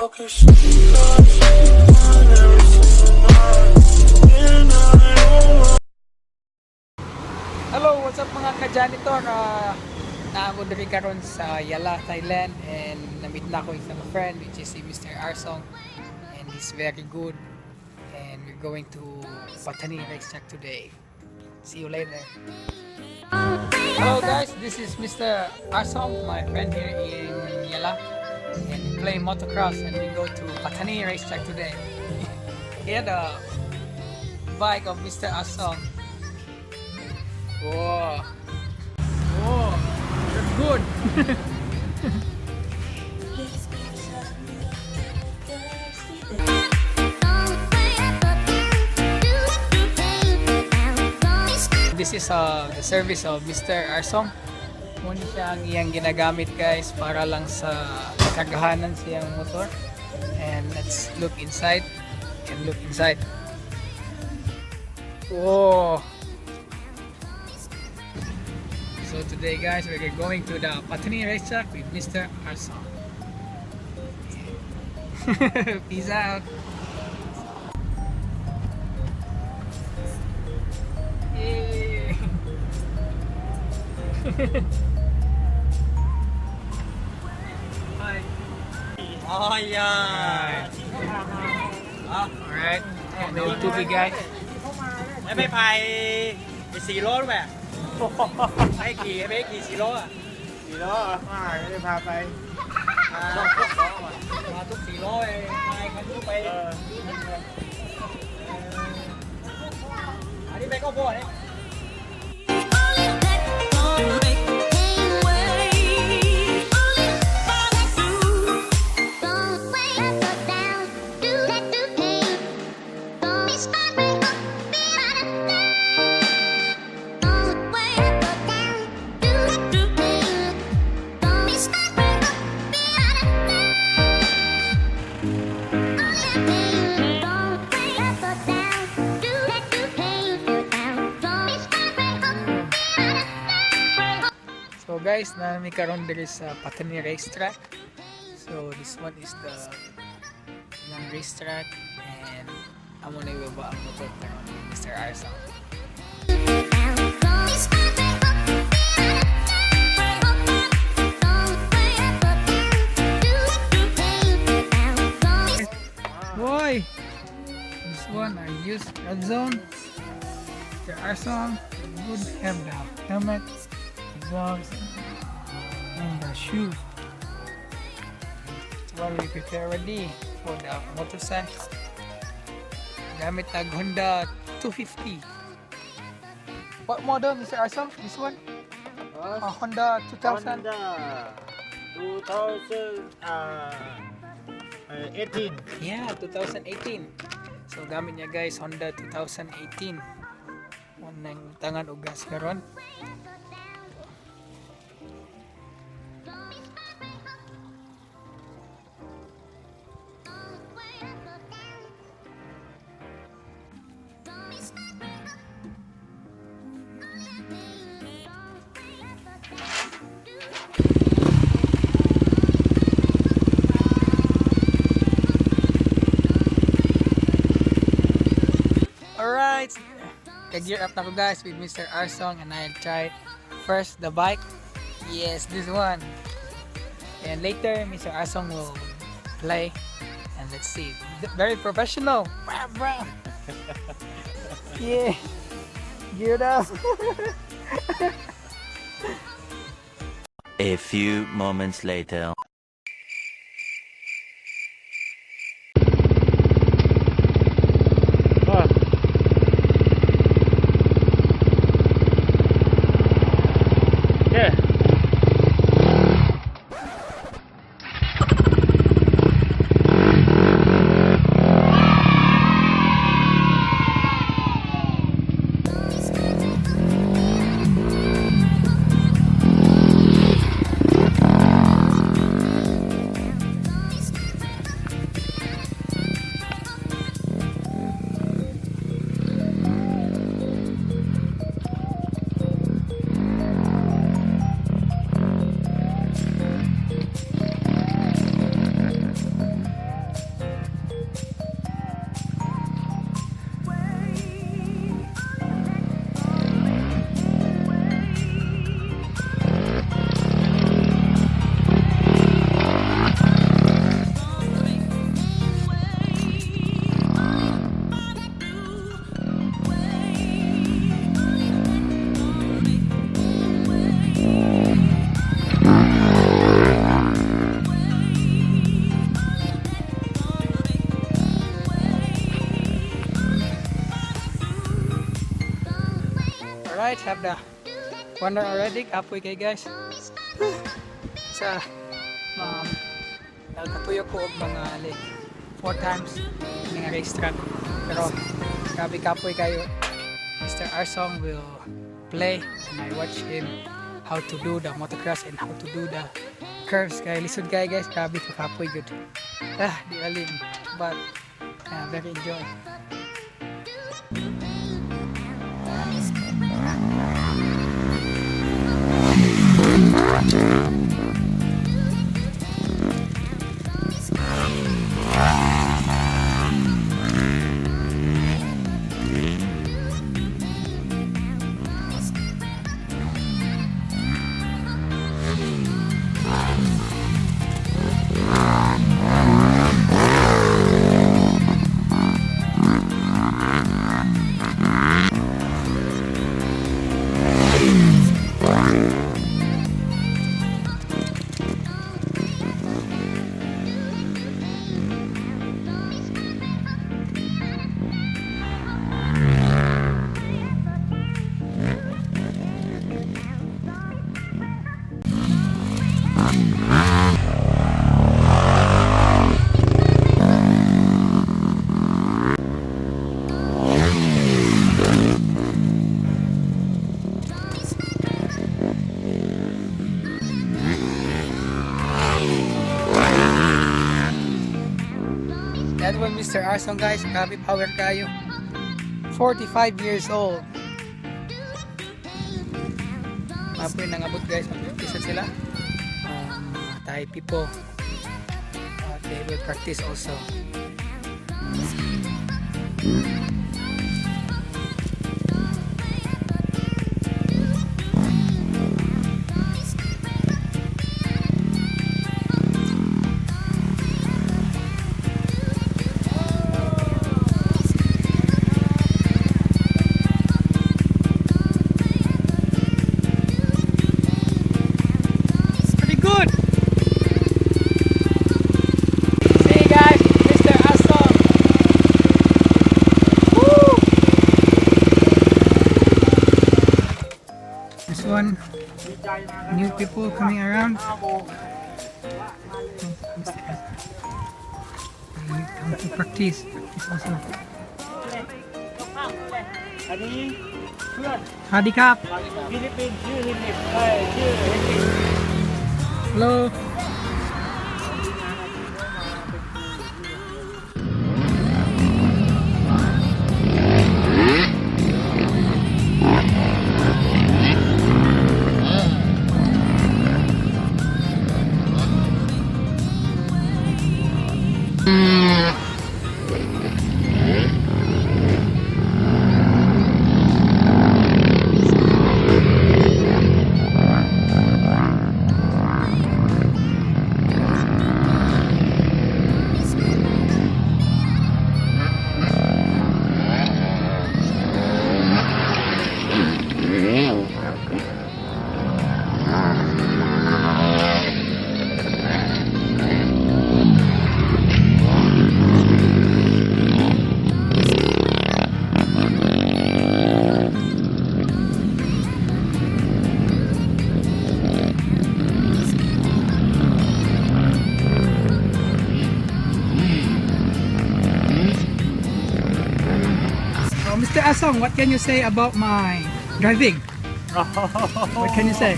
Hello, what's up mga ka-janitor? Naako diri karon sa Yala, Thailand, and na-meet na ko isang friend which is si Mr. Arsong, and he's very good, and we're going to Patani racetrack today. See you later. Hello guys, this is Mr. Arsong, my friend here in Yala, and we play motocross and we go to Patani racetrack today. Here the bike of Mr. Arsong. Whoa, whoa, that's good. This is the service of Mr. Arsong. Muna siya ang iyang ginagamit guys para lang sa kagahanan siyang motor. And let's look inside. And look inside. Whoa. So today guys, we're going to the Patani racetrack with Mr. Arsong. Peace out. Yay. Hi. Oh yeah. Alright. No Newbie guys. ไม่ไป4 โลหรือเปล่าให้ขี่ไม่ให้ขี่4 โลอ่ะ4 โลไม่ได้พาไปมาทุก4 โลไปคันทุกไปอันนี้ไปก็พอเนี่ย So guys, nami karon diri sa Patani racetrack. So this one is the racetrack, and amo na ibaba ang motor karon Mr. Arsong. Boy, this one I use Redzone. Mr. Arsong would have the helmet, gloves, and the shoes. So while we prepare ready for the motorcycle, gamit tag Honda 250. What model, Mr. Arsong? This one? Honda 2000. Honda 2018. Yeah, 2018. So gamit niya guys Honda 2018. Nang tangan og gas karon. Alright, gear up na ko guys with Mr. Arsong, and I'll try first the bike. Yes, this one. And later Mr. Arsong will play, and let's see. Very professional. Bro. Yeah. Geared up. A few moments later. lights have the wonder already. Kapoy kay guys. Sa nagkatuyo ko og mga like 4 times nga racetrack. Pero grabe kapoy kayo. Mr. Arsong will play and I watch him how to do the motocross and how to do the curves. Kaya lisod kaya guys, grabe ka kapoy good. Di alim. But very enjoy. That one Mr. Arsong guys, grabe power kayo. 45 years old. Mapoy nangabot guys, mag-practice sila. Thai people. They will practice also. This one, new people coming around. They come to practice also. อันนี้เพื่อน Hadi Kap. ฟิลิปปินส์ชื่อลินเน็ตชื่อเฮนริก Hello. Mr. Asong, what can you say about my driving? What can you say?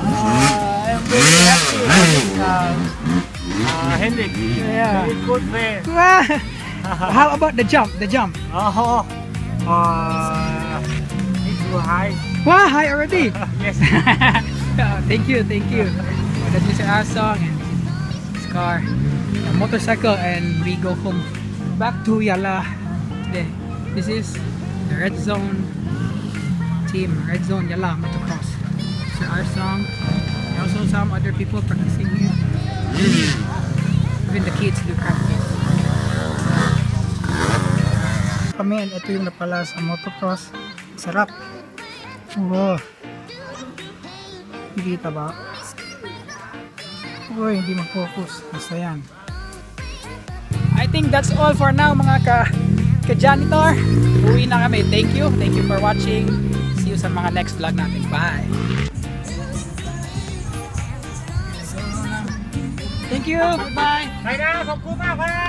I'm very happy. Henrik, Yeah. very good way. How about the jump? The jump? It's too high. Wow, high already. Yes. Thank you, thank you. That's Mr. Asong and his car, a motorcycle, and we go home back to Yala today. This is the Redzone team, Redzone Yala Motocross. Mr. Arsong, and also some other people practicing here. Even the kids do practice. Kami, ito yung napala sa motocross. Sarap. Oh. Kita ba? Uy, hindi mag-focus. Basta yan. I think that's all for now mga ka-janitor. Uwi na kami. Thank you. Thank you for watching. See you you sa mga next vlog natin. Bye! Thank you! Goodbye! ไปนะขอบคุณมากครับ